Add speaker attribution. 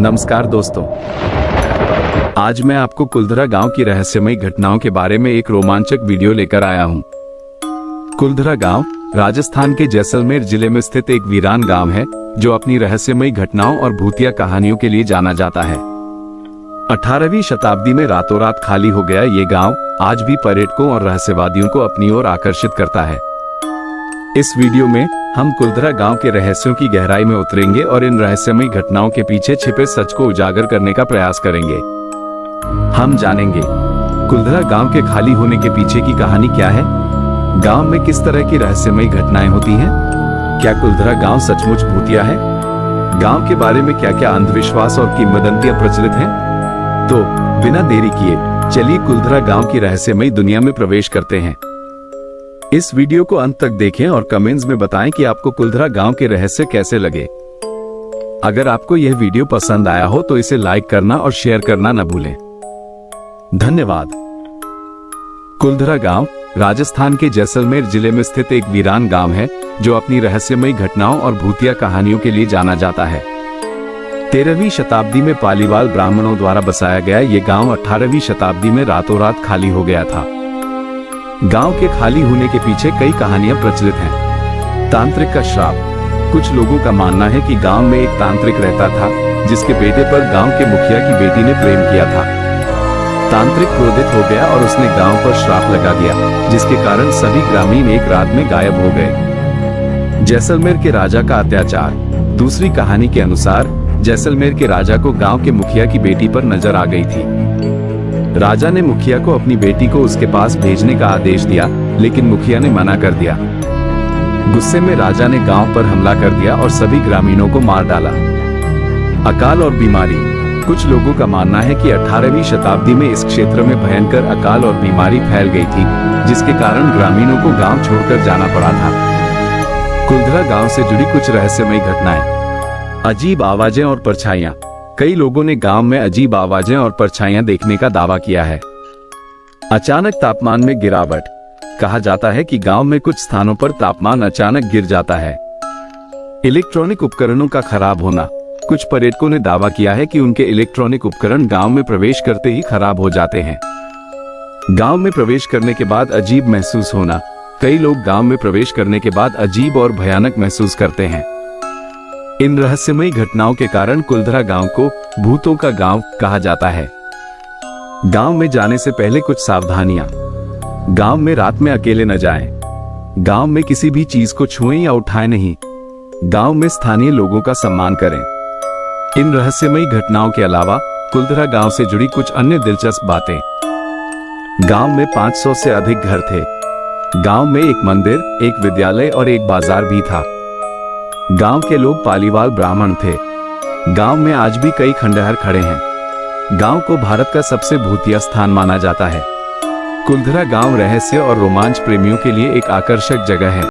Speaker 1: नमस्कार दोस्तों, आज मैं आपको कुलधरा गांव की रहस्यमयी घटनाओं के बारे में एक रोमांचक वीडियो लेकर आया हूं। कुलधरा गांव राजस्थान के जैसलमेर जिले में स्थित एक वीरान गांव है जो अपनी रहस्यमयी घटनाओं और भूतिया कहानियों के लिए जाना जाता है। 18वीं शताब्दी में रातों रात खाली हो गया ये गांव आज भी पर्यटकों और रहस्यवादियों को अपनी ओर आकर्षित करता है। इस वीडियो में हम कुलधरा गांव के रहस्यों की गहराई में उतरेंगे और इन रहस्यमयी घटनाओं के पीछे छिपे सच को उजागर करने का प्रयास करेंगे। हम जानेंगे कुलधरा गांव के खाली होने के पीछे की कहानी क्या है, गांव में किस तरह की रहस्यमयी घटनाएं होती हैं, क्या कुलधरा गांव सचमुच भूतिया है, गांव के बारे में क्या क्या अंधविश्वास और किंवदंतियां प्रचलित हैं। तो बिना देरी किए चलिए कुलधरा गांव की रहस्यमयी दुनिया में प्रवेश करते हैं। इस वीडियो को अंत तक देखें और कमेंट्स में बताएं कि आपको कुलधरा गांव के रहस्य कैसे लगे। अगर आपको यह वीडियो पसंद आया हो तो इसे लाइक करना और शेयर करना न भूलें। धन्यवाद। कुलधरा गांव राजस्थान के जैसलमेर जिले में स्थित एक वीरान गांव है जो अपनी रहस्यमयी घटनाओं और भूतिया कहानियों के लिए जाना जाता है। 13वीं शताब्दी में पालीवाल ब्राह्मणों द्वारा बसाया गया ये गांव 18वीं शताब्दी में रातों रात खाली हो गया था। गांव के खाली होने के पीछे कई कहानियां प्रचलित हैं। तांत्रिक का श्राप। कुछ लोगों का मानना है कि गांव में एक तांत्रिक रहता था जिसके बेटे पर गांव के मुखिया की बेटी ने प्रेम किया था। तांत्रिक क्रोधित हो गया और उसने गांव पर श्राप लगा दिया, जिसके कारण सभी ग्रामीण एक रात में गायब हो गए। जैसलमेर के राजा का अत्याचार। दूसरी कहानी के अनुसार जैसलमेर के राजा को गांव के मुखिया की बेटी पर नजर आ गई थी। राजा ने मुखिया को अपनी बेटी को उसके पास भेजने का आदेश दिया, लेकिन मुखिया ने मना कर दिया। गुस्से में राजा ने गांव पर हमला कर दिया और सभी ग्रामीणों को मार डाला। अकाल और बीमारी। कुछ लोगों का मानना है कि 18वीं शताब्दी में इस क्षेत्र में भयंकर अकाल और बीमारी फैल गई थी, जिसके कारण ग्रामीणों को गांव छोड़कर जाना पड़ा था। कुलधरा गांव से जुड़ी कुछ रहस्यमयी घटनाएं। अजीब आवाजें और परछाइयां। कई लोगों ने गांव में अजीब आवाजें और परछाइयां देखने का दावा किया है। अचानक तापमान में गिरावट। कहा जाता है कि गांव में कुछ स्थानों पर तापमान अचानक गिर जाता है। इलेक्ट्रॉनिक उपकरणों का खराब होना। कुछ पर्यटकों ने दावा किया है कि उनके इलेक्ट्रॉनिक उपकरण गांव में प्रवेश करते ही खराब हो जाते हैं। गांव में प्रवेश करने के बाद अजीब महसूस होना। कई लोग गांव में प्रवेश करने के बाद अजीब और भयानक महसूस करते हैं। इन रहस्यमयी घटनाओं के कारण कुलधरा गांव को भूतों का गांव कहा जाता है। गांव में जाने से पहले कुछ सावधानियां। गांव में रात में अकेले न जाएं। गांव में किसी भी चीज को छुएं या उठाएं नहीं। गांव में स्थानीय लोगों का सम्मान करें। इन रहस्यमयी घटनाओं के अलावा कुलधरा गांव से जुड़ी कुछ अन्य दिलचस्प बातें। गांव में 500 से अधिक घर थे। गांव में एक मंदिर, एक विद्यालय और एक बाजार भी था। गांव के लोग पालीवाल ब्राह्मण थे। गांव में आज भी कई खंडहर खड़े हैं। गांव को भारत का सबसे भूतिया स्थान माना जाता है। कुलधरा गांव रहस्य और रोमांच प्रेमियों के लिए एक आकर्षक जगह है।